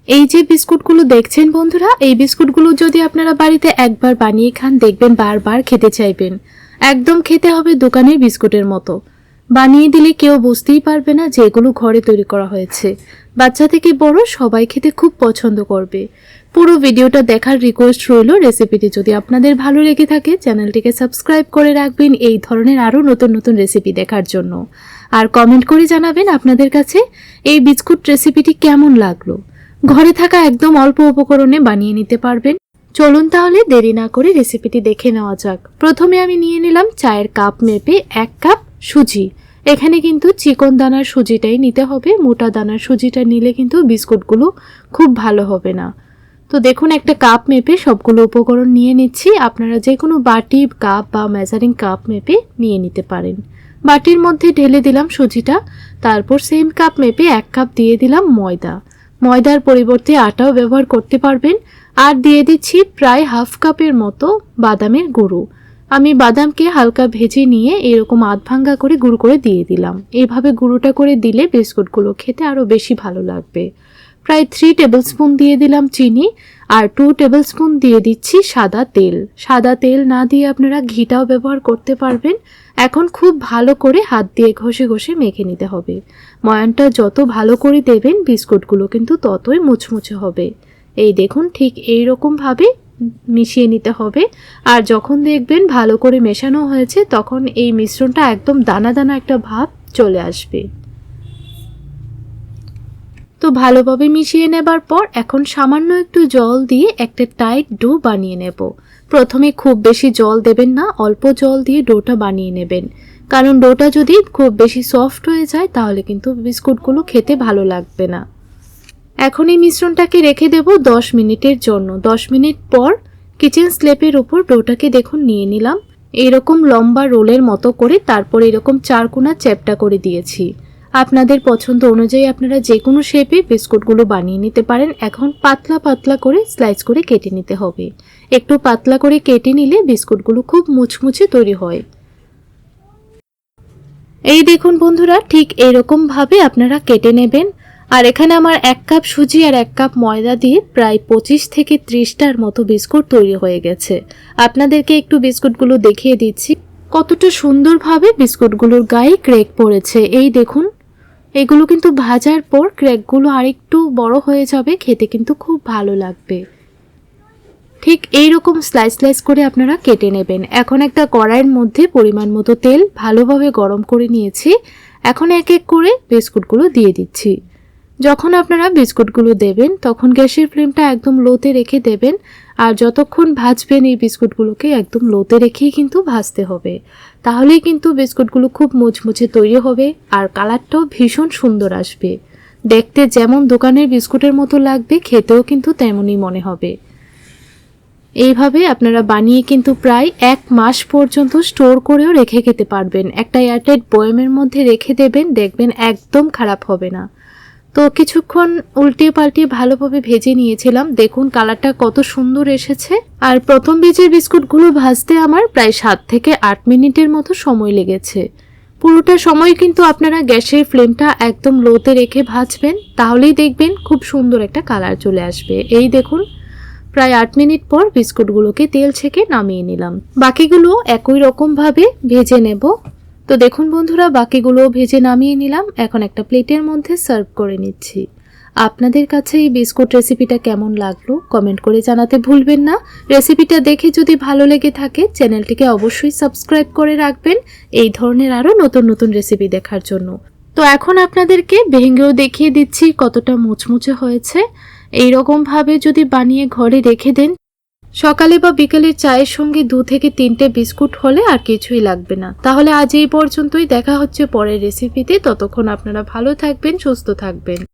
এই যে বিস্কুটগুলো দেখছেন বন্ধুরা, এই বিস্কুটগুলো যদি আপনারা বাড়িতে একবার বানিয়ে খান দেখবেন বারবার খেতে চাইবেন। একদম খেতে হবে দোকানের বিস্কুটের মতো। বানিয়ে দিলে কেউ বুঝতেই পারবে না যে এগুলো ঘরে তৈরি করা হয়েছে। বাচ্চা থেকে বড় সবাই খেতে খুব পছন্দ করবে। পুরো ভিডিওটা দেখার রিকোয়েস্ট রইল। রেসিপিটি যদি আপনাদের ভালো লেগে থাকে চ্যানেলটিকে সাবস্ক্রাইব করে রাখবেন এই ধরনের আরও নতুন নতুন রেসিপি দেখার জন্য। আর কমেন্ট করে জানাবেন আপনাদের কাছে এই বিস্কুট রেসিপিটি কেমন লাগলো। ঘরে থাকা একদম অল্প উপকরণে বানিয়ে নিতে পারবেন। চলুন তাহলে দেরি না করে রেসিপিটি দেখে নেওয়া যাক। প্রথমে আমি নিয়ে নিলাম চায়ের কাপ মেপে 1 কাপ সুজি। এখানে কিন্তু চিকন দানার সুজিটাই নিতে হবে, মোটা দানার সুজিটা নিলে কিন্তু বিস্কুটগুলো খুব ভালো হবে না। তো দেখুন একটা কাপ মেপে সবগুলো উপকরণ নিয়ে নিচ্ছি। আপনারা যে কোনো বাটি, কাপ বা মেজারিং কাপ মেপে নিয়ে নিতে পারেন। বাটির মধ্যে ঢেলে দিলাম সুজিটা, তারপর সেম কাপ মেপে 1 কাপ দিয়ে দিলাম ময়দা। ময়দার পরিবর্তে আটাও ব্যবহার করতে পারবেন। আর দিয়ে দিচ্ছি প্রায় হাফ কাপের মতো বাদামের গুঁড়ো। আমি বাদামকে হালকা ভেজে নিয়ে এরকম আধ ভাঙ্গা করে গুঁড়ো করে দিয়ে দিলাম। এইভাবে গুঁড়োটা করে দিলে বিস্কুটগুলো খেতে আরও বেশি ভালো লাগবে। প্রায় 3 টেবিলস্পুন দিয়ে দিলাম চিনি, আর 2 টেবিলস্পুন দিয়ে দিচ্ছি সাদা তেল। সাদা তেল না দিয়ে আপনারা ঘিটাও ব্যবহার করতে পারবেন। এখন খুব ভালো করে হাত দিয়ে ঘষে ঘষে মেখে নিতে হবে। ময়ানটা যত ভালো করে দেবেন বিস্কুটগুলো কিন্তু ততই মুচমুচে হবে। এই দেখুন ঠিক এইরকমভাবে মিশিয়ে নিতে হবে। আর যখন দেখবেন ভালো করে মেশানো হয়েছে তখন এই মিশ্রণটা একদম দানা দানা একটা ভাব চলে আসবে। তো ভালোভাবে মিশিয়ে নেবার পর এখন সামান্য একটু জল দিয়ে একটা টাইট ডো বানিয়ে নেব। প্রথমে খুব বেশি জল দেবেন না, অল্প জল দিয়ে ডোটা বানিয়ে নেবেন। কারণ ডোটা যদি খুব বেশি সফট হয়ে যায় তাহলে কিন্তু বিস্কুটগুলো খেতে ভালো লাগবে না। এখন এই মিশ্রণটাকে রেখে দেব 10 মিনিটের জন্য। 10 মিনিট পর কিচেন স্ল্যাবের উপর ডোটাকে দেখুন নিয়ে নিলাম এরকম লম্বা রোলের মতো করে, তারপর এরকম 4 কোণা চ্যাপ্টা করে দিয়েছি। আপনাদের পছন্দ অনুযায়ী আপনারা যে কোনো শেপে বিস্কুটগুলো বানিয়ে নিতে পারেন। এখন পাতলা পাতলা করে স্লাইস করে কেটে নিতে হবে। একটু পাতলা করে কেটে নিলে বিস্কুটগুলো খুব মুচমুচে তৈরি হয়। এই দেখুন বন্ধুরা, ঠিক এরকম ভাবে আপনারা কেটে নেবেন। আর এখানে আমার 1 কাপ সুজি আর 1 কাপ ময়দা দিয়ে প্রায় 25 থেকে 30টার মতো বিস্কুট তৈরি হয়ে গেছে। আপনাদেরকে একটু বিস্কুটগুলো দেখিয়ে দিচ্ছি কতটা সুন্দরভাবে বিস্কুটগুলোর গায়ে ক্র্যাক পড়েছে। এই দেখুন, এগুলো কিন্তু ভাজার পর ক্র্যাকগুলো আরেকটু বড় হয়ে যাবে, খেতে কিন্তু খুব ভালো লাগবে। ঠিক এইরকম স্লাইস স্লাইস করে আপনারা কেটে নেবেন। এখন একটা কড়াইয়ের মধ্যে পরিমাণ মতো তেল ভালোভাবে গরম করে নিয়েছি। এখন এক এক করে বিস্কুটগুলো দিয়ে দিচ্ছি। যখন আপনারা বিস্কুটগুলো দেবেন তখন গ্যাসের ফ্লেমটা একদম লোতে রেখে দেবেন। আর যতক্ষণ ভাজবেন এই বিস্কুটগুলোকে একদম লোতে রেখেই কিন্তু ভাজতে হবে। তাহলেই কিন্তু বিস্কুটগুলো খুব মুচমুচে তৈরি হবে আর কালারটাও ভীষণ সুন্দর আসবে। দেখতে যেমন দোকানের বিস্কুটের মতো লাগবে, খেতেও কিন্তু তেমনই মনে হবে। এইভাবে আপনারা বানিয়ে কিন্তু প্রায় 1 মাস পর্যন্ত স্টোর করেও রেখে খেতে পারবেন। একটা এয়ারটাইট বয়ামের মধ্যে রেখে দেবেন, দেখবেন একদম খারাপ হবে না। তো কিছুক্ষণ উল্টিয়ে পাল্টিয়ে ভালোভাবে ভেজে নিয়েছিলাম। দেখুন কালারটা কত সুন্দর এসেছে। আর প্রথম ব্যাচের বিস্কুটগুলো ভাজতে আমার প্রায় 7 থেকে 8 মিনিটের মতো সময় লেগেছে। পুরোটা সময় কিন্তু আপনারা গ্যাসের ফ্লেমটা একদম লোতে রেখে ভাজবেন, তাহলেই দেখবেন খুব সুন্দর একটা কালার চলে আসবে। এই দেখুন প্রায় 8 মিনিট পর বিস্কুটগুলোকে তেল ছেঁকে নামিয়ে নিলাম। বাকিগুলো একই রকমভাবে ভেজে নেব। তো দেখুন বন্ধুরা, বাকিগুলো ভেজে নামিয়ে নিলাম। এখন একটা প্লেটের মধ্যে সার্ভ করে নিচ্ছি। আপনাদের কাছে এই বিস্কুট রেসিপিটা কেমন লাগলো কমেন্ট করে জানাতে ভুলবেন না। রেসিপিটা দেখে যদি ভালো লেগে থাকে চ্যানেলটিকে অবশ্যই সাবস্ক্রাইব করে রাখবেন এই ধরনের আরও নতুন নতুন রেসিপি দেখার জন্য। তো এখন আপনাদেরকে ভেঙেও দেখিয়ে দিচ্ছি কতটা মুচমুচে হয়েছে। এইরকমভাবে যদি বানিয়ে ঘরে রেখে দেন, সকালে বা বিকেলের চায়ের সঙ্গে 2 থেকে 3টে বিস্কুট হলে আর কিছুই লাগবে না। তাহলে আজ এই পর্যন্তই, দেখা হচ্ছে পরের রেসিপিতে। ততক্ষণ আপনারা ভালো থাকবেন, সুস্থ থাকবেন।